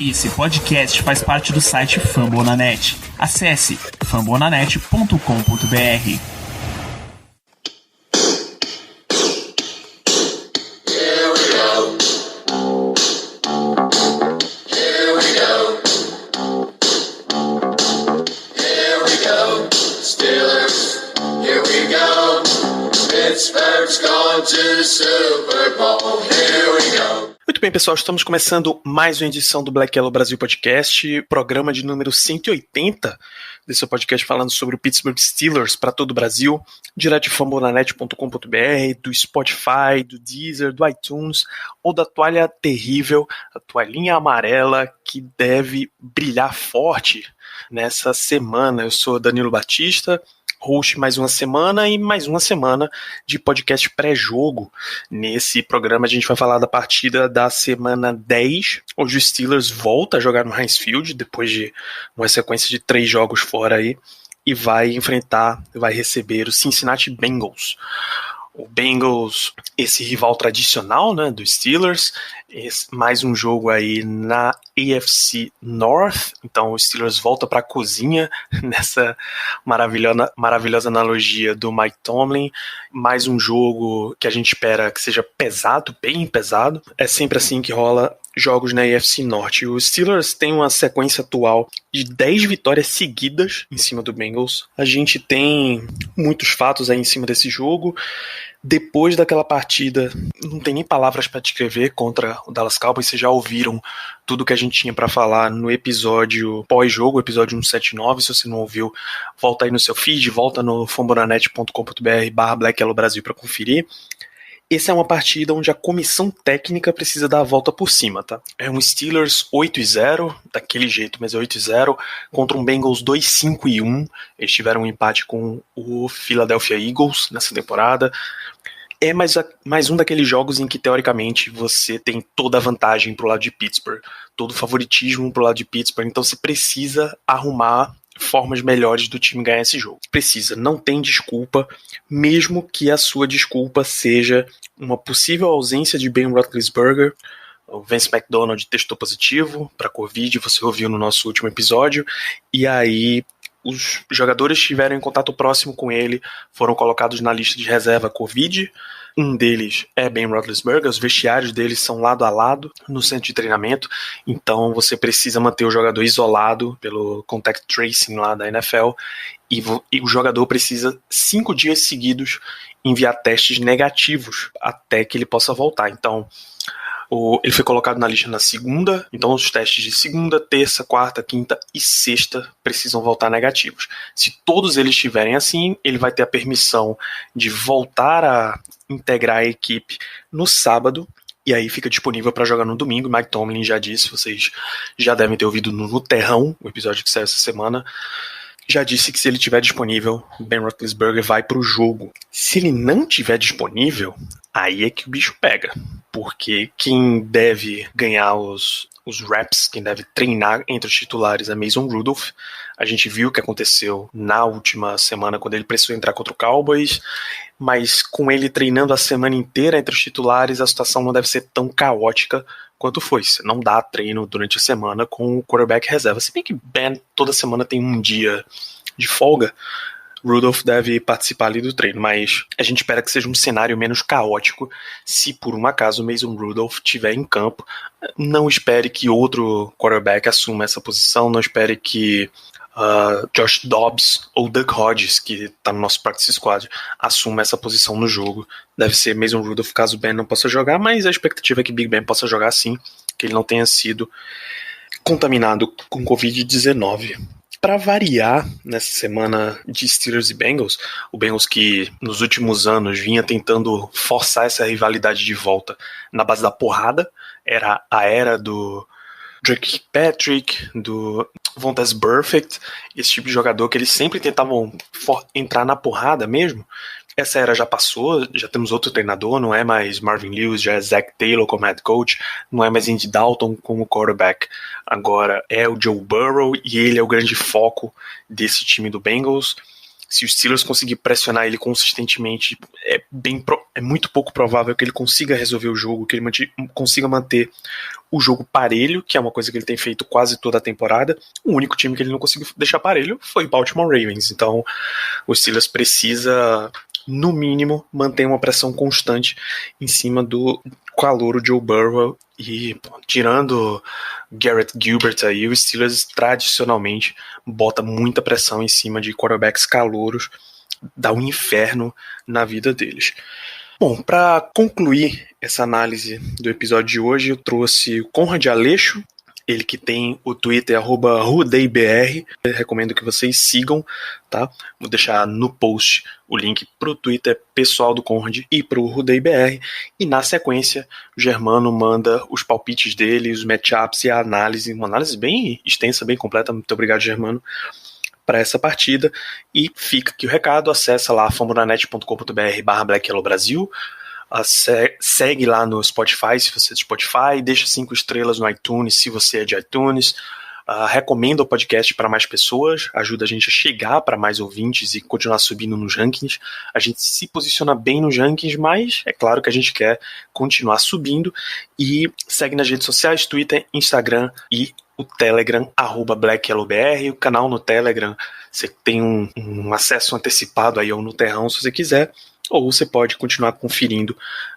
Esse podcast faz parte do site Fambonanet. Acesse fambonanet.com.br. Muito bem, pessoal, estamos começando mais uma edição do Black Yellow Brasil Podcast, programa de número 180 desse podcast falando sobre o Pittsburgh Steelers para todo o Brasil, direto de fambonanet.com.br, do Spotify, do Deezer, do iTunes ou da toalha terrível, a toalhinha amarela que deve brilhar forte nessa semana. Eu sou Danilo Batista, host mais uma semana e mais uma semana de podcast pré-jogo. Nesse programa a gente vai falar da partida da semana 10. Hoje o Steelers volta a jogar no Heinz Field depois de uma sequência de 3 jogos fora aí e vai receber o Cincinnati Bengals. O Bengals, esse rival tradicional, né, dos Steelers, mais um jogo aí na AFC North, então o Steelers volta para a cozinha nessa maravilhosa analogia do Mike Tomlin, mais um jogo que a gente espera que seja pesado, bem pesado, é sempre assim que rola jogos na AFC Norte. Os Steelers têm uma sequência atual de 10 vitórias seguidas em cima do Bengals. A gente tem muitos fatos aí em cima desse jogo. Depois daquela partida, não tem nem palavras para descrever contra o Dallas Cowboys. Vocês já ouviram tudo que a gente tinha para falar no episódio pós-jogo, episódio 179. Se você não ouviu, volta aí no seu feed, volta no fambonanet.com.br/Black Yellow Brasil para conferir. Essa é uma partida onde a comissão técnica precisa dar a volta por cima, tá? É um Steelers 8-0, daquele jeito, mas é 8-0, contra um Bengals 2-5-1. Eles tiveram um empate com o Philadelphia Eagles nessa temporada. É mais um daqueles jogos em que, teoricamente, você tem toda a vantagem pro lado de Pittsburgh, todo o favoritismo pro lado de Pittsburgh, então você precisa arrumar formas melhores do time ganhar esse jogo. Precisa, não tem desculpa, mesmo que a sua desculpa seja uma possível ausência de Ben Roethlisberger. O Vance McDonald testou positivo para Covid, você ouviu no nosso último episódio, e aí os jogadores que estiveram em contato próximo com ele foram colocados na lista de reserva Covid. Um deles é Ben Roethlisberger, os vestiários deles são lado a lado no centro de treinamento, então você precisa manter o jogador isolado pelo contact tracing lá da NFL, e o jogador precisa 5 dias seguidos enviar testes negativos até que ele possa voltar. Então ele foi colocado na lista na segunda, então os testes de segunda, terça, quarta, quinta e sexta precisam voltar negativos. Se todos eles estiverem assim, ele vai ter a permissão de voltar a integrar a equipe no sábado, e aí fica disponível para jogar no domingo. Mike Tomlin já disse, vocês já devem ter ouvido no Terrão, o episódio que saiu essa semana, já disse que se ele estiver disponível, Ben Roethlisberger vai para o jogo. Se ele não estiver disponível, aí é que o bicho pega, porque quem deve ganhar os reps, quem deve treinar entre os titulares é Mason Rudolph. A gente viu o que aconteceu na última semana quando ele precisou entrar contra o Cowboys, mas com ele treinando a semana inteira entre os titulares, a situação não deve ser tão caótica quanto foi. Você não dá treino durante a semana com o quarterback reserva. Se bem que Ben toda semana tem um dia de folga, Rudolph deve participar ali do treino, mas a gente espera que seja um cenário menos caótico se por um acaso Mason Rudolph estiver em campo. Não espere que outro quarterback assuma essa posição, não espere que Josh Dobbs ou Duck Hodges, que está no nosso practice squad, assuma essa posição no jogo. Deve ser Mason Rudolph caso Ben não possa jogar, mas a expectativa é que Big Ben possa jogar sim, que ele não tenha sido contaminado com Covid-19. Para variar, nessa semana de Steelers e Bengals, o Bengals que nos últimos anos vinha tentando forçar essa rivalidade de volta na base da porrada, era a era do Drake Patrick, do Vontaze Burfict, esse tipo de jogador que eles sempre tentavam entrar na porrada mesmo. Essa era já passou, já temos outro treinador, não é mais Marvin Lewis, já é Zach Taylor como head coach, não é mais Andy Dalton como quarterback, agora é o Joe Burrow e ele é o grande foco desse time do Bengals. Se o Steelers conseguir pressionar ele consistentemente, é muito pouco provável que ele consiga resolver o jogo, que ele consiga manter o jogo parelho, que é uma coisa que ele tem feito quase toda a temporada. O único time que ele não conseguiu deixar parelho foi o Baltimore Ravens. Então o Steelers precisa, no mínimo, manter uma pressão constante em cima do calouro Joe Burrow. E tirando Garrett Gilbert aí, o Steelers tradicionalmente bota muita pressão em cima de quarterbacks calouros, dá um inferno na vida deles. Bom, para concluir essa análise do episódio de hoje, eu trouxe o Conrad Aleixo, ele que tem o Twitter @rudeibr, recomendo que vocês sigam, tá? Vou deixar no post o link pro Twitter pessoal do Conrad e pro rudeibr, e na sequência o Germano manda os palpites dele, os matchups e a análise, uma análise bem extensa, bem completa. Muito obrigado, Germano, para essa partida. E fica aqui o recado, acessa lá fambonanet.com.br/BlackYellowBrasil, segue lá no Spotify, se você é de Spotify, deixa 5 estrelas no iTunes, se você é de iTunes, recomenda o podcast para mais pessoas, ajuda a gente a chegar para mais ouvintes e continuar subindo nos rankings. A gente se posiciona bem nos rankings, mas é claro que a gente quer continuar subindo. E segue nas redes sociais, Twitter, Instagram e o Telegram, @BlackYellowBR, o canal no Telegram, você tem um acesso antecipado aí ao Nuterrão se você quiser, ou você pode continuar conferindo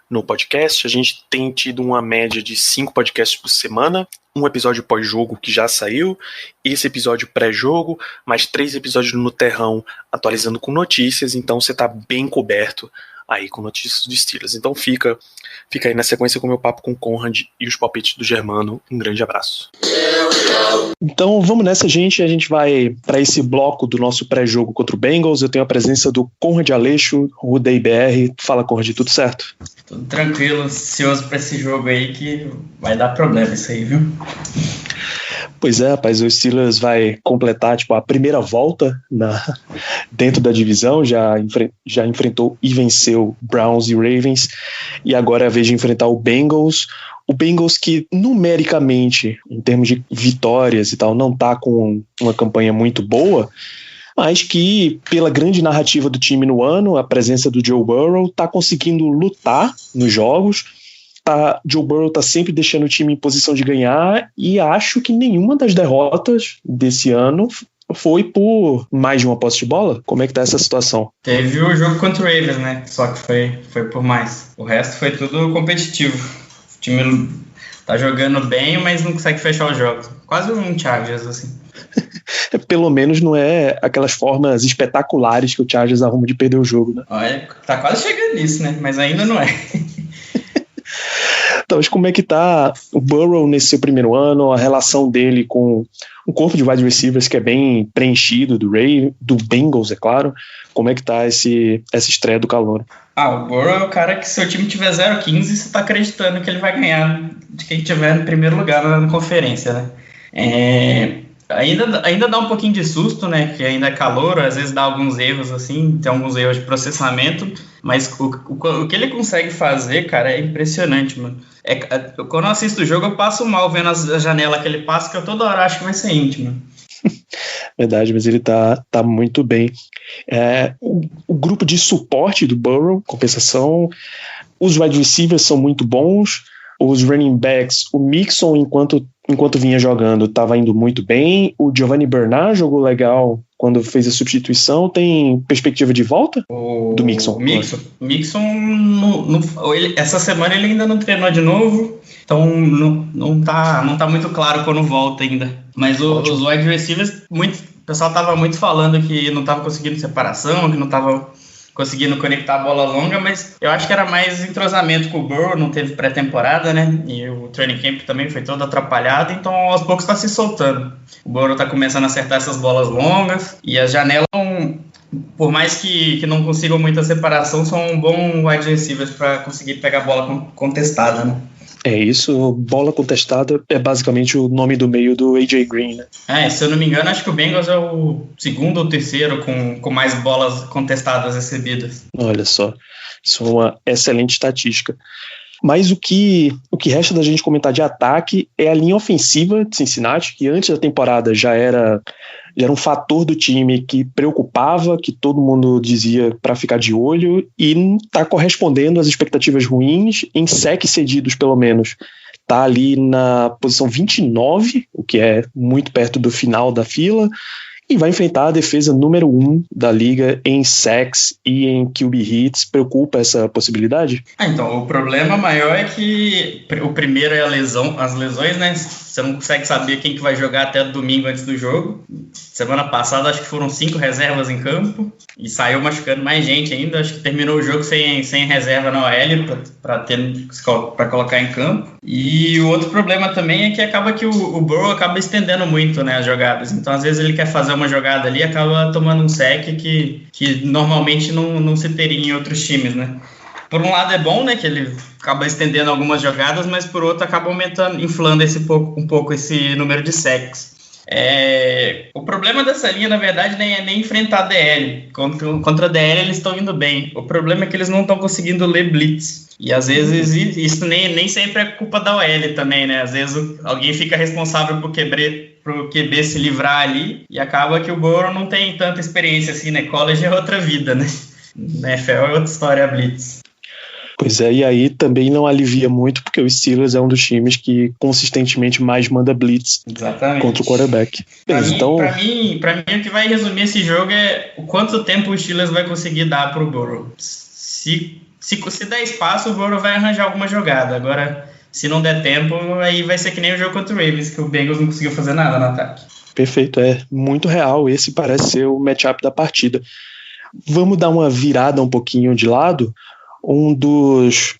no podcast. A gente tem tido uma média de 5 podcasts por semana, um episódio pós-jogo que já saiu, esse episódio pré-jogo, mais 3 episódios no Terrão atualizando com notícias, então você está bem coberto aí com notícias dos Steelers. Então fica aí na sequência com o meu papo com o Conrad e os palpites do Germano. Um grande abraço. Então vamos nessa, gente. A gente vai para esse bloco do nosso pré-jogo contra o Bengals. Eu tenho a presença do Conrad Aleixo, rudeibr. Fala, Conrad, tudo certo? Tudo tranquilo, ansioso para esse jogo aí que vai dar problema isso aí, viu? Pois é, rapaz, o Steelers vai completar a primeira volta dentro da divisão, já enfrentou e venceu Browns e Ravens, e agora é a vez de enfrentar o Bengals que numericamente, em termos de vitórias e tal, não está com uma campanha muito boa, mas que pela grande narrativa do time no ano, a presença do Joe Burrow, está conseguindo lutar nos jogos. Joe Burrow tá sempre deixando o time em posição de ganhar, e acho que nenhuma das derrotas desse ano foi por mais de uma posse de bola. Como é que tá essa situação? Teve o jogo contra o Ravens, né? Só que foi por mais. O resto foi tudo competitivo. O time tá jogando bem, mas não consegue fechar os jogos. Quase um Chargers, assim. Pelo menos não é aquelas formas espetaculares que o Chargers arruma de perder o jogo, né? Olha, tá quase chegando nisso, né? Mas ainda não é. Então, mas como é que tá o Burrow nesse seu primeiro ano, a relação dele com o corpo de wide receivers que é bem preenchido do Bengals, é claro. Como é que tá essa estreia do calor? O Burrow é o cara que, se o time tiver 0-15, você tá acreditando que ele vai ganhar de quem tiver no primeiro lugar na conferência, né? Ainda dá um pouquinho de susto, né? Que ainda é calor, às vezes dá alguns erros, assim, tem alguns erros de processamento, mas o que ele consegue fazer, cara, é impressionante, mano. Quando eu assisto o jogo, eu passo mal vendo a janela que ele passa, que eu toda hora acho que vai ser íntimo. Verdade, mas ele tá muito bem. O grupo de suporte do Burrow, compensação, os wide receivers são muito bons, os running backs, o Mixon, enquanto vinha jogando, estava indo muito bem. O Giovanni Bernard jogou legal quando fez a substituição. Tem perspectiva de volta do Mixon? Mixon essa semana ele ainda não treinou de novo, então não tá muito claro quando volta ainda. Mas os wide receivers, o pessoal estava muito falando que não estava conseguindo separação, que não estava conseguindo conectar a bola longa, mas eu acho que era mais entrosamento com o Burrow, não teve pré-temporada, né? E o training camp também foi todo atrapalhado, então aos poucos está se soltando. O Burrow está começando a acertar essas bolas longas, e as janelas, por mais que não consigam muita separação, são um bom wide receivers para conseguir pegar a bola contestada, né? É isso, bola contestada é basicamente o nome do meio do AJ Green, né? Se eu não me engano, acho que o Bengals é o segundo ou terceiro com mais bolas contestadas recebidas. Olha só, isso é uma excelente estatística. Mas o que resta da gente comentar de ataque é a linha ofensiva de Cincinnati, que antes da temporada já era Ele era um fator do time que preocupava, que todo mundo dizia para ficar de olho, e está correspondendo às expectativas ruins, em sacks cedidos pelo menos. Está ali na posição 29, o que é muito perto do final da fila, e vai enfrentar a defesa número 1 da liga em sacks e em QB hits. Preocupa essa possibilidade? Então, o problema maior é que o primeiro é as lesões, né? Você não consegue saber quem que vai jogar até domingo antes do jogo. Semana passada acho que foram 5 reservas em campo e saiu machucando mais gente ainda. Acho que terminou o jogo sem reserva na OL para colocar em campo. E o outro problema também é que acaba que o Burrow acaba estendendo muito, né, as jogadas. Então às vezes ele quer fazer uma jogada ali e acaba tomando um sec que normalmente não se teria em outros times, né? Por um lado é bom, né, que ele acaba estendendo algumas jogadas, mas por outro acaba inflando um pouco esse número de sacks. O problema dessa linha, na verdade, nem enfrentar a DL. Contra a DL eles estão indo bem. O problema é que eles não estão conseguindo ler blitz. E às vezes isso nem sempre é culpa da OL também, né? Às vezes alguém fica responsável pro QB se livrar ali e acaba que o Burrow não tem tanta experiência assim, né? College é outra vida, né? NFL é outra história, a blitz. Pois é, e aí também não alivia muito, porque o Steelers é um dos times que consistentemente mais manda blitz. Exatamente. Contra o quarterback. Pra mim, o que vai resumir esse jogo é o quanto tempo o Steelers vai conseguir dar pro Burrow. Se der espaço, o Burrow vai arranjar alguma jogada. Agora, se não der tempo, aí vai ser que nem o jogo contra o Ravens, que o Bengals não conseguiu fazer nada no ataque. Perfeito, é muito real. Esse parece ser o matchup da partida. Vamos dar uma virada um pouquinho de lado. Um dos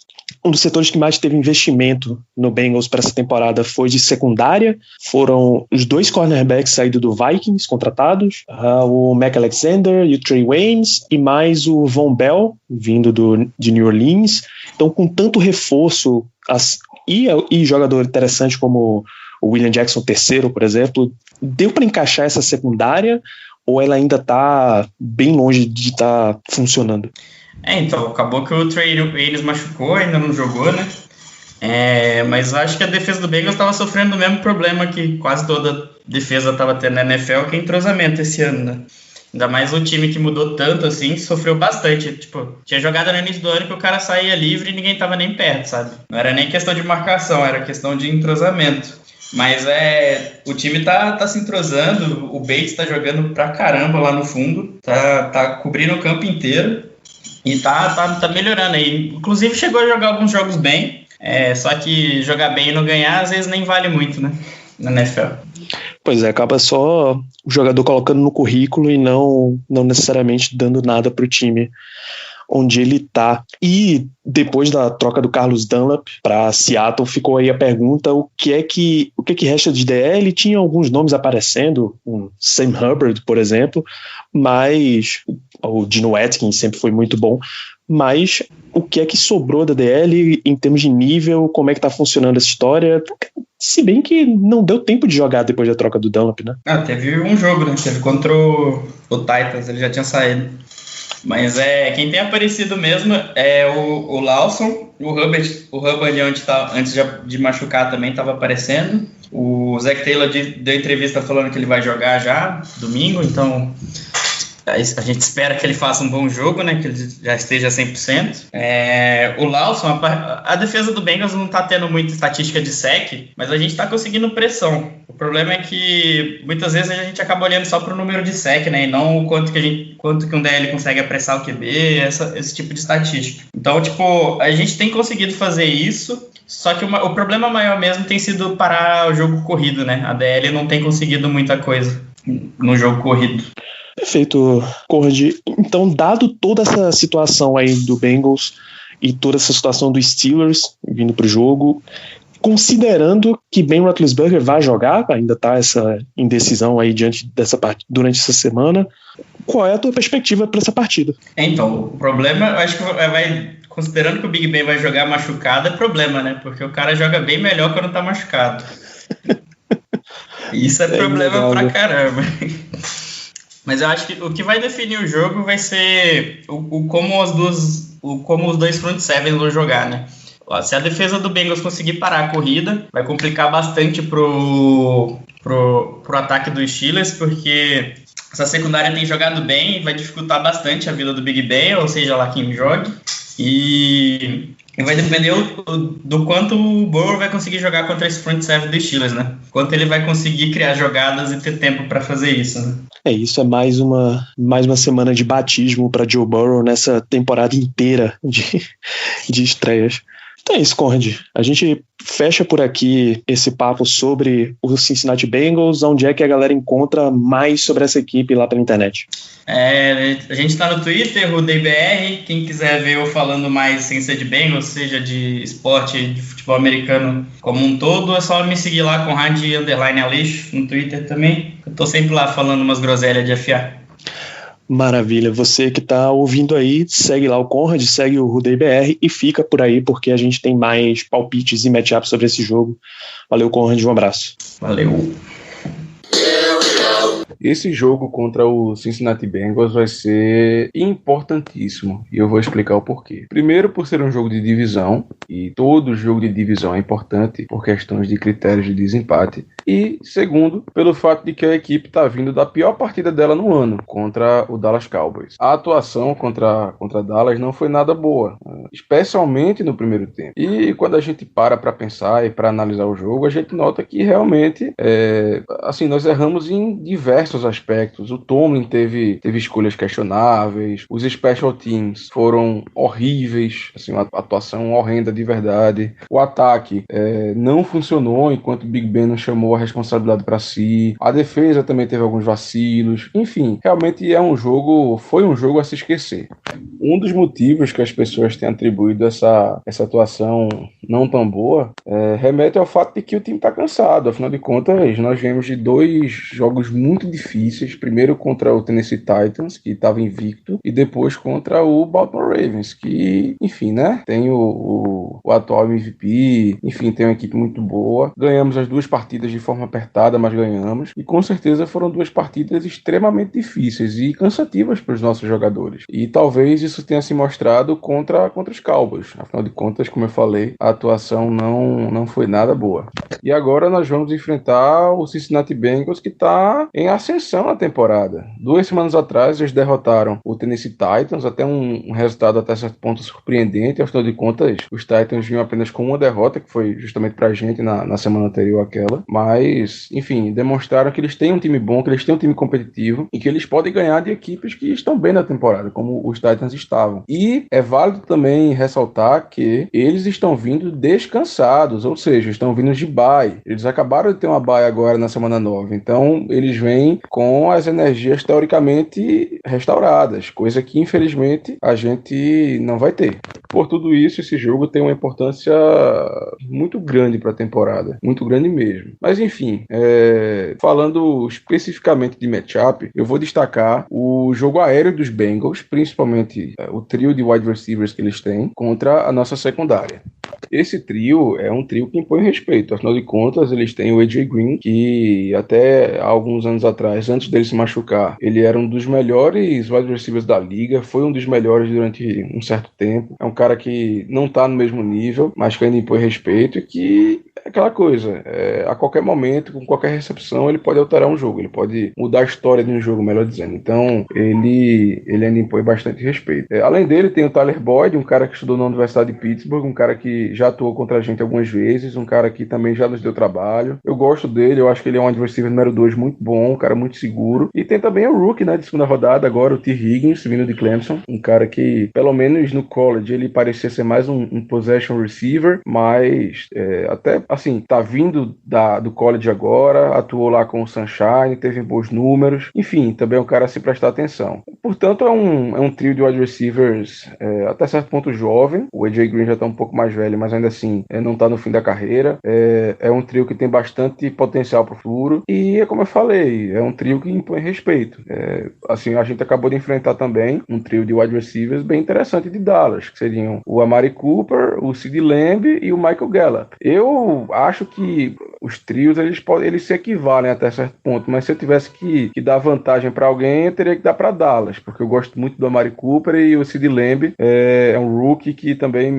setores que mais teve investimento no Bengals para essa temporada foi de secundária. Foram os 2 cornerbacks saídos do Vikings, contratados, o Mac Alexander e o Trey Waynes, e mais o Von Bell, vindo de New Orleans. Então, com tanto reforço e jogador interessante como o William Jackson III, por exemplo, deu para encaixar essa secundária ou ela ainda está bem longe de estar funcionando? Então, acabou que o Trey Waynes machucou, ainda não jogou, né? Mas eu acho que a defesa do Bengals estava sofrendo o mesmo problema que quase toda defesa estava tendo na NFL, que é entrosamento esse ano, né? Ainda mais um time que mudou tanto, assim, sofreu bastante. Tipo, tinha jogada no início do ano que o cara saía livre e ninguém tava nem perto, sabe? Não era nem questão de marcação, era questão de entrosamento. Mas o time tá se entrosando, o Bates tá jogando pra caramba lá no fundo, tá cobrindo o campo inteiro. E tá melhorando aí. Inclusive chegou a jogar alguns jogos bem. Só que jogar bem e não ganhar, às vezes nem vale muito, né? Na NFL. Pois é, acaba só o jogador colocando no currículo e não necessariamente dando nada pro time onde ele tá. E depois da troca do Carlos Dunlap para Seattle, ficou aí a pergunta, o que resta de DL? Tinha alguns nomes aparecendo, um Sam Hubbard, por exemplo, mas o Geno Atkins sempre foi muito bom, mas o que é que sobrou da DL em termos de nível? Como é que tá funcionando essa história? Se bem que não deu tempo de jogar depois da troca do Dunlap, né? Teve um jogo, né? Teve contra o Titans, ele já tinha saído. Mas quem tem aparecido mesmo é o Lawson, o Hubbard antes de machucar também estava aparecendo. O Zach Taylor deu entrevista falando que ele vai jogar já domingo, então a gente espera que ele faça um bom jogo, né? Que ele já esteja 100%. O Lawson, a defesa do Bengals não está tendo muita estatística de sec, mas a gente está conseguindo pressão. O problema é que muitas vezes a gente acaba olhando só para o número de sec, né? E não o quanto que um DL consegue apressar o QB, esse tipo de estatística. Então, a gente tem conseguido fazer isso. Só que o problema maior mesmo tem sido parar o jogo corrido, né? A DL não tem conseguido muita coisa no jogo corrido. Perfeito, Conrad. Então, dado toda essa situação aí do Bengals e toda essa situação dos Steelers vindo para o jogo, considerando que Ben Roethlisberger vai jogar, ainda está essa indecisão aí durante essa semana, qual é a tua perspectiva para essa partida? Então, o problema, eu acho que considerando que o Big Ben vai jogar machucado, é problema, né? Porque o cara joga bem melhor quando está machucado. Isso é problema pra caramba. Mas eu acho que o que vai definir o jogo vai ser como os dois front sevens vão jogar, né? Se a defesa do Bengals conseguir parar a corrida, vai complicar bastante pro ataque dos Steelers, porque essa secundária tem jogado bem e vai dificultar bastante a vida do Big Ben, ou seja lá quem jogue. E vai depender do quanto o Burrow vai conseguir jogar contra esse front seven dos Steelers, né? Quanto ele vai conseguir criar jogadas e ter tempo para fazer isso, né? Isso é mais uma semana de batismo para Joe Burrow nessa temporada inteira de estreias. Então é isso, Conrad. A gente fecha por aqui esse papo sobre o Cincinnati Bengals. Onde é que a galera encontra mais sobre essa equipe lá pela internet? A gente está no Twitter, o DBR. Quem quiser ver eu falando mais sem ser de Bengals, seja de esporte, de futebol americano como um todo, é só me seguir lá, Conrad_Aleixo, no Twitter também. Eu tô sempre lá falando umas groselhas de FA. Maravilha, você que está ouvindo aí, segue lá o Conrad, segue o Rudei BR e fica por aí porque a gente tem mais palpites e matchups sobre esse jogo. Valeu, Conrad, um abraço. Valeu. Esse jogo contra o Cincinnati Bengals vai ser importantíssimo e eu vou explicar o porquê. Primeiro, por ser um jogo de divisão, e todo jogo de divisão é importante por questões de critérios de desempate. E segundo, pelo fato de que a equipe está vindo da pior partida dela no ano, contra o Dallas Cowboys. A atuação contra Dallas não foi nada boa, especialmente no primeiro tempo. E quando a gente para pensar e para analisar o jogo, a gente nota que realmente, nós erramos em diversos aspectos. O Tomlin teve escolhas questionáveis, os special teams foram horríveis, uma atuação horrenda de verdade. O ataque não funcionou enquanto o Big Ben não chamou a responsabilidade para si. A defesa também teve alguns vacilos. Enfim, realmente foi um jogo a se esquecer. Um dos motivos que as pessoas têm atribuído essa atuação não tão boa remete ao fato de que o time está cansado. Afinal de contas, nós viemos de 2 jogos muito difíceis. Primeiro contra o Tennessee Titans, que estava invicto, e depois contra o Baltimore Ravens, que, enfim, né, tem o atual MVP, enfim, tem uma equipe muito boa. Ganhamos as 2 partidas de forma apertada, mas ganhamos, e com certeza foram 2 partidas extremamente difíceis e cansativas para os nossos jogadores. E talvez isso tenha se mostrado contra os Cowboys. Afinal de contas, como eu falei, a atuação não foi nada boa. E agora nós vamos enfrentar o Cincinnati Bengals, que está em ascensão na temporada. 2 semanas atrás, eles derrotaram o Tennessee Titans, até um resultado até certo ponto surpreendente. Afinal de contas, os Titans vinham apenas com uma derrota, que foi justamente pra gente na semana anterior àquela. Mas, enfim, demonstraram que eles têm um time bom, que eles têm um time competitivo e que eles podem ganhar de equipes que estão bem na temporada, como os Titans estavam. E é válido também ressaltar que eles estão vindo descansados, ou seja, estão vindo de bye. Eles acabaram de ter uma bye agora na semana 9, então eles vêm com as energias teoricamente restauradas, coisa que infelizmente a gente não vai ter. Por tudo isso, esse jogo tem uma importância muito grande para a temporada, muito grande mesmo. Mas enfim, falando especificamente de matchup, eu vou destacar o jogo aéreo dos Bengals, principalmente o trio de wide receivers que eles têm, contra a nossa secundária. Esse trio é um trio que impõe respeito. Afinal de contas, eles têm o AJ Green, que até alguns anos atrás, antes dele se machucar, ele era um dos melhores wide receivers da liga, foi um dos melhores durante um certo tempo. É um cara que não tá no mesmo nível, mas que ainda impõe respeito e que é aquela coisa, a qualquer momento, com qualquer recepção, ele pode alterar um jogo, ele pode mudar a história de um jogo, melhor dizendo. Então, ele ainda impõe bastante respeito. Além dele, tem o Tyler Boyd, um cara que estudou na Universidade de Pittsburgh, um cara que já atuou contra a gente algumas vezes, um cara que também já nos deu trabalho. Eu gosto dele, eu acho que ele é um adversário número 2 muito bom, um cara muito seguro. E tem também o rookie, né, de segunda rodada, agora o T. Higgins, vindo de Clemson, um cara que, pelo menos no college, ele parecia ser mais um possession receiver, mas até, assim, tá vindo do college agora, atuou lá com o Sunshine, teve bons números, enfim, também é um cara a se prestar atenção. Portanto, é um trio de wide receivers até certo ponto jovem. O AJ Green já tá um pouco mais velho, mas ainda assim não tá no fim da carreira. É um trio que tem bastante potencial pro futuro e, como eu falei, é um trio que impõe respeito. Assim, a gente acabou de enfrentar também um trio de wide receivers bem interessante de Dallas, que seriam o Amari Cooper, o CeeDee Lamb e o Michael Gallup. Eu acho que os trios eles se equivalem até certo ponto, mas se eu tivesse que dar vantagem para alguém, eu teria que dar para Dallas, porque eu gosto muito do Amari Cooper e o CeeDee Lamb é um rookie que também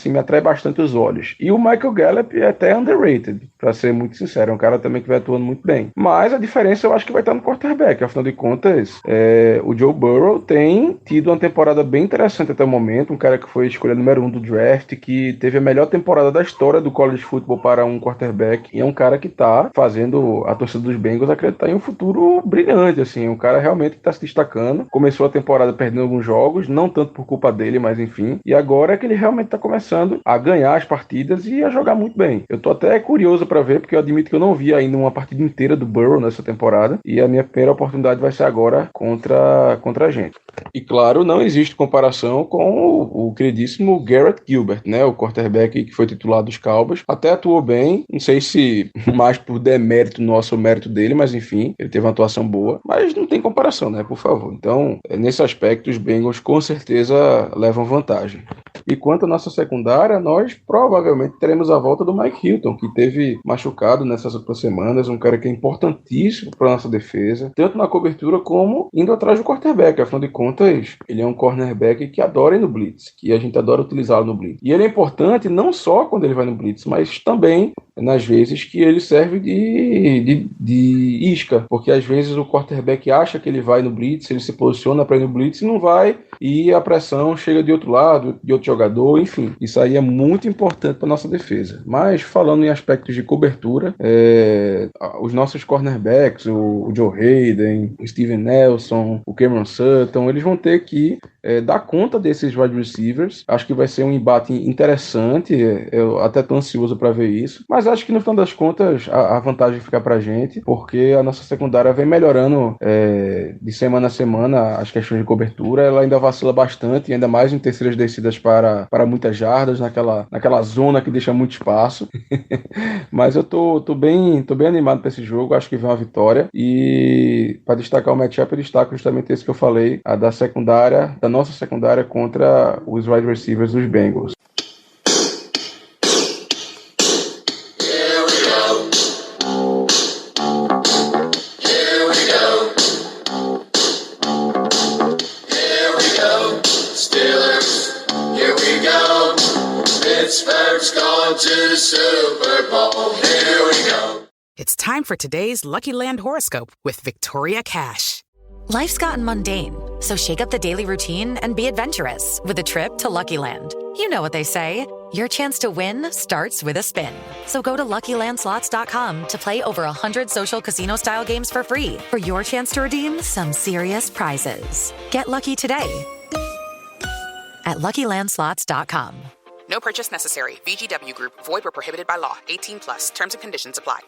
assim, me atrai bastante os olhos. E o Michael Gallup é até underrated, pra ser muito sincero, é um cara também que vai atuando muito bem. Mas a diferença eu acho que vai estar no quarterback, afinal de contas, o Joe Burrow tem tido uma temporada bem interessante até o momento, um cara que foi escolha número 1 do draft, que teve a melhor temporada da história do college football para um quarterback, e é um cara que tá fazendo a torcida dos Bengals acreditar em um futuro brilhante, assim, um cara realmente que tá se destacando, começou a temporada perdendo alguns jogos, não tanto por culpa dele, mas enfim, e agora é que ele realmente tá começando a ganhar as partidas e a jogar muito bem. Eu tô até curioso para ver, porque eu admito que eu não vi ainda uma partida inteira do Burrow nessa temporada, e a minha primeira oportunidade vai ser agora contra a gente. E claro, não existe comparação com o queridíssimo Garrett Gilbert, né, o quarterback que foi titular dos Cowboys, até atuou bem, não sei se mais por demérito nosso ou mérito dele, mas enfim, ele teve uma atuação boa, mas não tem comparação, né, por favor. Então, nesse aspecto, os Bengals com certeza levam vantagem. E quanto à nossa secundária, nós provavelmente teremos a volta do Mike Hilton, que teve machucado nessas últimas semanas, um cara que é importantíssimo para a nossa defesa, tanto na cobertura como indo atrás do quarterback. Afinal de contas, ele é um cornerback que adora ir no blitz, que a gente adora utilizá-lo no blitz. E ele é importante não só quando ele vai no blitz, mas também nas vezes que ele serve de isca, porque às vezes o quarterback acha que ele vai no blitz, ele se posiciona para ir no blitz e não vai, e a pressão chega de outro lado, de outro jogador, enfim. Isso aí é muito importante para nossa defesa. Mas falando em aspectos de cobertura, os nossos cornerbacks, o Joe Hayden, o Steven Nelson, o Cameron Sutton, eles vão ter que dar conta desses wide receivers. Acho que vai ser um embate interessante, eu até estou ansioso para ver isso, mas acho que no final das contas a vantagem fica pra gente, porque a nossa secundária vem melhorando de semana a semana as questões de cobertura. Ela ainda vacila bastante, ainda mais em terceiras descidas para muitas jardas, naquela zona que deixa muito espaço. Mas eu tô bem animado para esse jogo, acho que vem uma vitória, e para destacar o matchup eu destaco justamente esse que eu falei, a da nossa secundária contra os wide receivers dos Bengals. Pittsburgh's gone to the Super Bowl. Here we go. It's time for today's Lucky Land horoscope with Victoria Cash. Life's gotten mundane, so shake up the daily routine and be adventurous with a trip to Lucky Land. You know what they say, your chance to win starts with a spin. So go to LuckyLandSlots.com to play over 100 social casino-style games for free for your chance to redeem some serious prizes. Get lucky today at LuckyLandSlots.com. No purchase necessary. VGW Group. Void where prohibited by law. 18+. Terms and conditions apply.